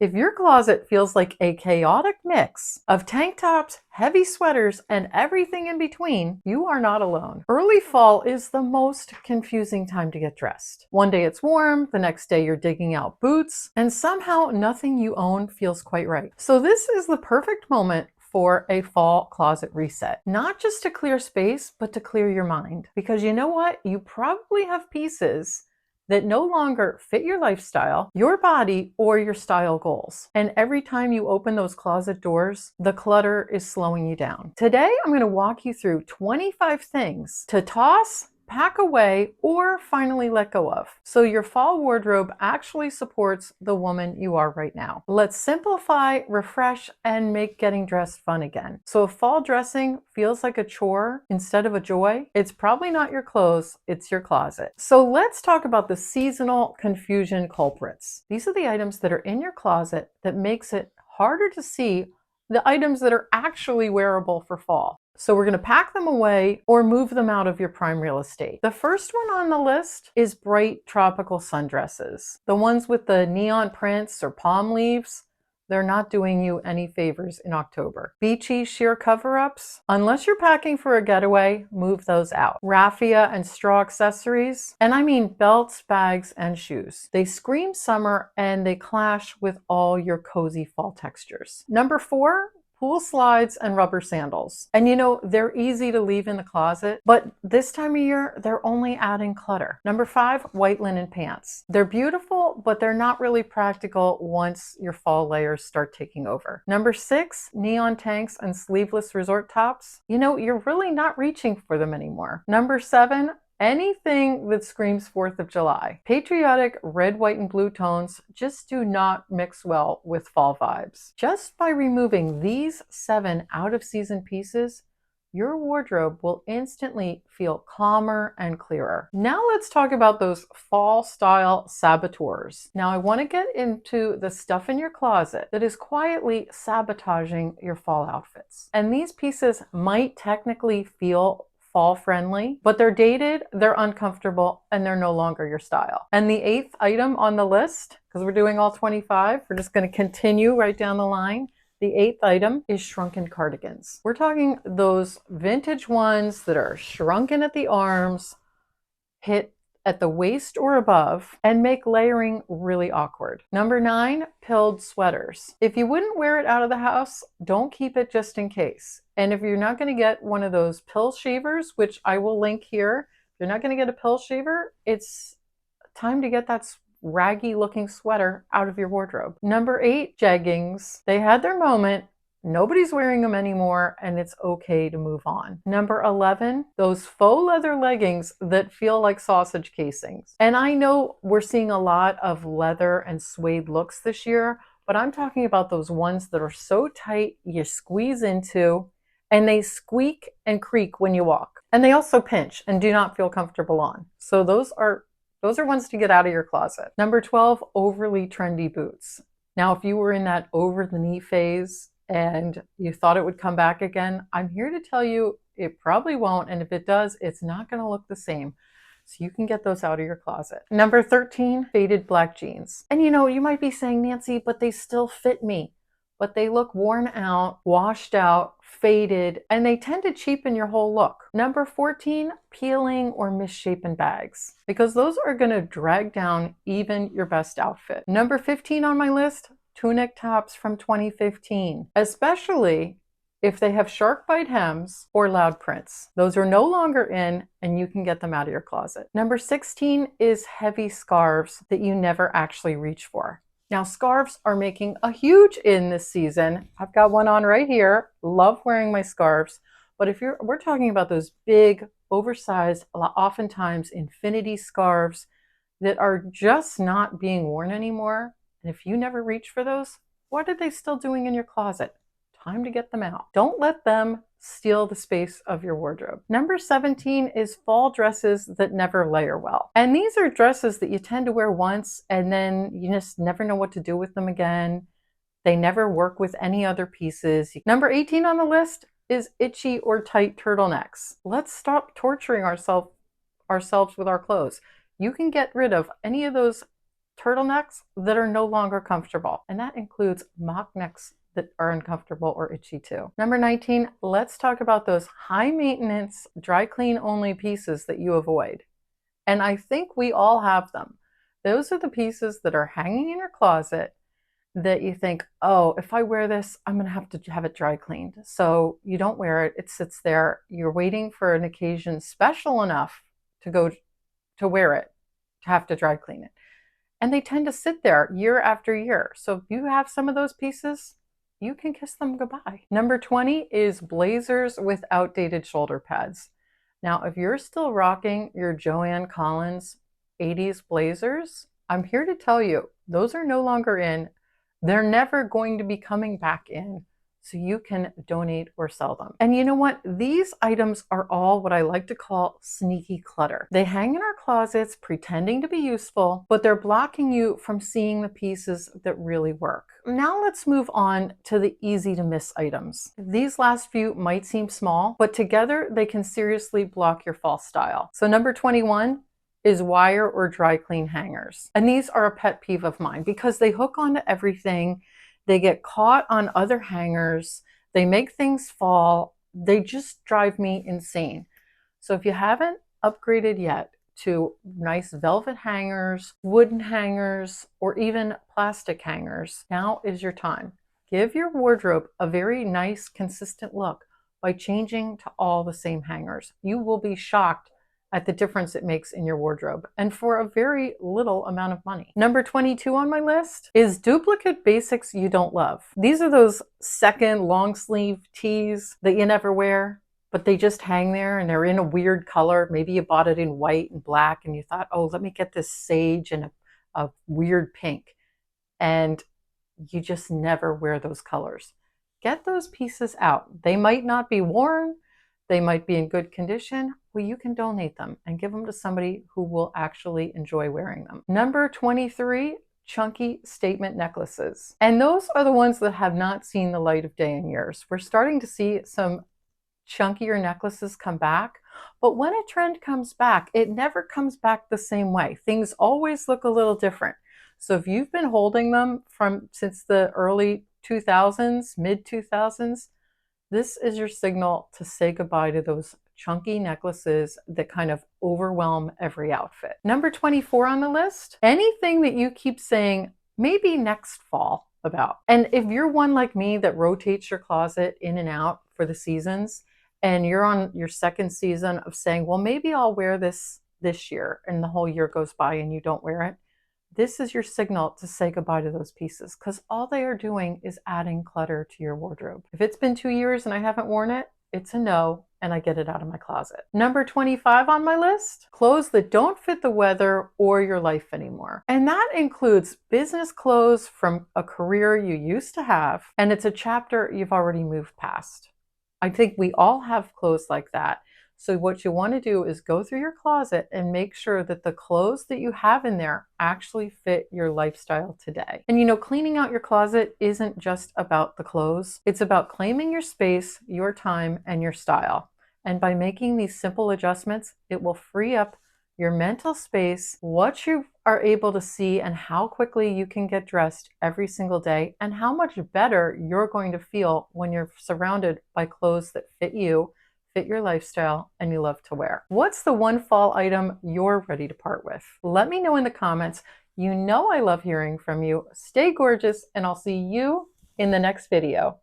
If your closet feels like a chaotic mix of tank tops, heavy sweaters, and everything in between, you are not alone. Early fall is the most confusing time to get dressed. One day it's warm, the next day you're digging out boots, and somehow nothing you own feels quite right. So this is the perfect moment for a fall closet reset. Not just to clear space, but to clear your mind. Because you know what? You probably have pieces that no longer fit your lifestyle, your body, or your style goals. And every time you open those closet doors, the clutter is slowing you down. Today, I'm going to walk you through 25 things to toss, pack away, or finally let go of, so your fall wardrobe actually supports the woman you are right now. Let's simplify, refresh, and make getting dressed fun again. So if fall dressing feels like a chore instead of a joy, it's probably not your clothes, it's your closet. So let's talk about the seasonal confusion culprits. These are the items that are in your closet that makes it harder to see the items that are actually wearable for fall. So we're going to pack them away or move them out of your prime real estate. The first one on the list is bright tropical sundresses. The ones with the neon prints or palm leaves, they're not doing you any favors in October. Beachy sheer cover-ups, unless you're packing for a getaway, move those out. Raffia and straw accessories, and I mean belts, bags, and shoes. They scream summer and they clash with all your cozy fall textures. Number 4, pool slides and rubber sandals. And you know, they're easy to leave in the closet, but this time of year, they're only adding clutter. Number 5, white linen pants. They're beautiful, but they're not really practical once your fall layers start taking over. Number 6, neon tanks and sleeveless resort tops. You know, you're really not reaching for them anymore. Number 7, anything that screams 4th of July. Patriotic red, white, and blue tones just do not mix well with fall vibes. Just by removing these 7 out-of-season pieces, your wardrobe will instantly feel calmer and clearer. Now let's talk about those fall style saboteurs. Now I want to get into the stuff in your closet that is quietly sabotaging your fall outfits. And these pieces might technically feel fall friendly, but they're dated, they're uncomfortable, and they're no longer your style. And the 8th item on the list, because we're doing all 25, we're just going to continue right down the line. The 8th item is shrunken cardigans. We're talking those vintage ones that are shrunken at the arms, hit at the waist or above, and make layering really awkward. Number 9, pilled sweaters. If you wouldn't wear it out of the house, don't keep it just in case. And if you're not going to get one of those pill shavers, which I will link here, if you're not going to get a pill shaver, it's time to get that raggy looking sweater out of your wardrobe. Number 8, jeggings. They had their moment. Nobody's wearing them anymore, and it's okay to move on. Number 11, those faux leather leggings that feel like sausage casings. And I know we're seeing a lot of leather and suede looks this year, but I'm talking about those ones that are so tight you squeeze into, and they squeak and creak when you walk. And they also pinch and do not feel comfortable on. So those are ones to get out of your closet. Number 12, overly trendy boots. Now, if you were in that over the knee phase and you thought it would come back again, I'm here to tell you it probably won't. And if it does, it's not going to look the same. So you can get those out of your closet. Number 13, faded black jeans. And you know, you might be saying, Nancy, but they still fit me. But they look worn out, washed out, faded, and they tend to cheapen your whole look. Number 14, peeling or misshapen bags, because those are going to drag down even your best outfit. Number 15 on my list, tunic tops from 2015, especially if they have shark bite hems or loud prints. Those are no longer in, and you can get them out of your closet. Number 16 is heavy scarves that you never actually reach for. Now, scarves are making a huge in this season. I've got one on right here. Love wearing my scarves. But if we're talking about those big, oversized, oftentimes infinity scarves that are just not being worn anymore, and if you never reach for those, what are they still doing in your closet? Time to get them out. Don't let them steal the space of your wardrobe. Number 17 is fall dresses that never layer well. And these are dresses that you tend to wear once and then you just never know what to do with them again. They never work with any other pieces. Number 18 on the list is itchy or tight turtlenecks. Let's stop torturing ourselves with our clothes. You can get rid of any of those turtlenecks that are no longer comfortable. And that includes mock necks that are uncomfortable or itchy too. Number 19, let's talk about those high maintenance, dry clean only pieces that you avoid. And I think we all have them. Those are the pieces that are hanging in your closet that you think, oh, if I wear this, I'm going to have it dry cleaned. So you don't wear it. It sits there. You're waiting for an occasion special enough to go to wear it, to have to dry clean it. And they tend to sit there year after year. So if you have some of those pieces, you can kiss them goodbye. Number 20 is blazers with outdated shoulder pads. Now, if you're still rocking your Joanne Collins 80s blazers, I'm here to tell you, those are no longer in. They're never going to be coming back in, so you can donate or sell them. And you know what? These items are all what I like to call sneaky clutter. They hang in our closets pretending to be useful, but they're blocking you from seeing the pieces that really work. Now let's move on to the easy to miss items. These last few might seem small, but together they can seriously block your fall style. So number 21, is wire or dry clean hangers. And these are a pet peeve of mine because they hook onto everything. They get caught on other hangers. They make things fall. They just drive me insane. So if you haven't upgraded yet to nice velvet hangers, wooden hangers, or even plastic hangers, now is your time. Give your wardrobe a very nice, consistent look by changing to all the same hangers. You will be shocked at the difference it makes in your wardrobe, and for a very little amount of money. Number 22 on my list is duplicate basics you don't love. These are those second long sleeve tees that you never wear, but they just hang there and they're in a weird color. Maybe you bought it in white and black and you thought, oh, let me get this sage and a weird pink. And you just never wear those colors. Get those pieces out. They might not be worn. They might be in good condition. Well, you can donate them and give them to somebody who will actually enjoy wearing them. Number 23, chunky statement necklaces. And those are the ones that have not seen the light of day in years. We're starting to see some chunkier necklaces come back, but when a trend comes back, it never comes back the same way. Things always look a little different. So if you've been holding them since the early 2000s, mid 2000s, this is your signal to say goodbye to those chunky necklaces that kind of overwhelm every outfit. Number 24 on the list, anything that you keep saying, maybe next fall about. And if you're one like me that rotates your closet in and out for the seasons, and you're on your second season of saying, well, maybe I'll wear this year, and the whole year goes by and you don't wear it, this is your signal to say goodbye to those pieces, because all they are doing is adding clutter to your wardrobe. If it's been 2 years and I haven't worn it, it's a no, and I get it out of my closet. Number 25 on my list, clothes that don't fit the weather or your life anymore. And that includes business clothes from a career you used to have, and it's a chapter you've already moved past. I think we all have clothes like that. So what you want to do is go through your closet and make sure that the clothes that you have in there actually fit your lifestyle today. And you know, cleaning out your closet isn't just about the clothes. It's about claiming your space, your time, and your style. And by making these simple adjustments, it will free up your mental space, what you are able to see, and how quickly you can get dressed every single day, and how much better you're going to feel when you're surrounded by clothes that fit you, fit your lifestyle, and you love to wear. What's the one fall item you're ready to part with? Let me know in the comments. You know I love hearing from you. Stay gorgeous, and I'll see you in the next video.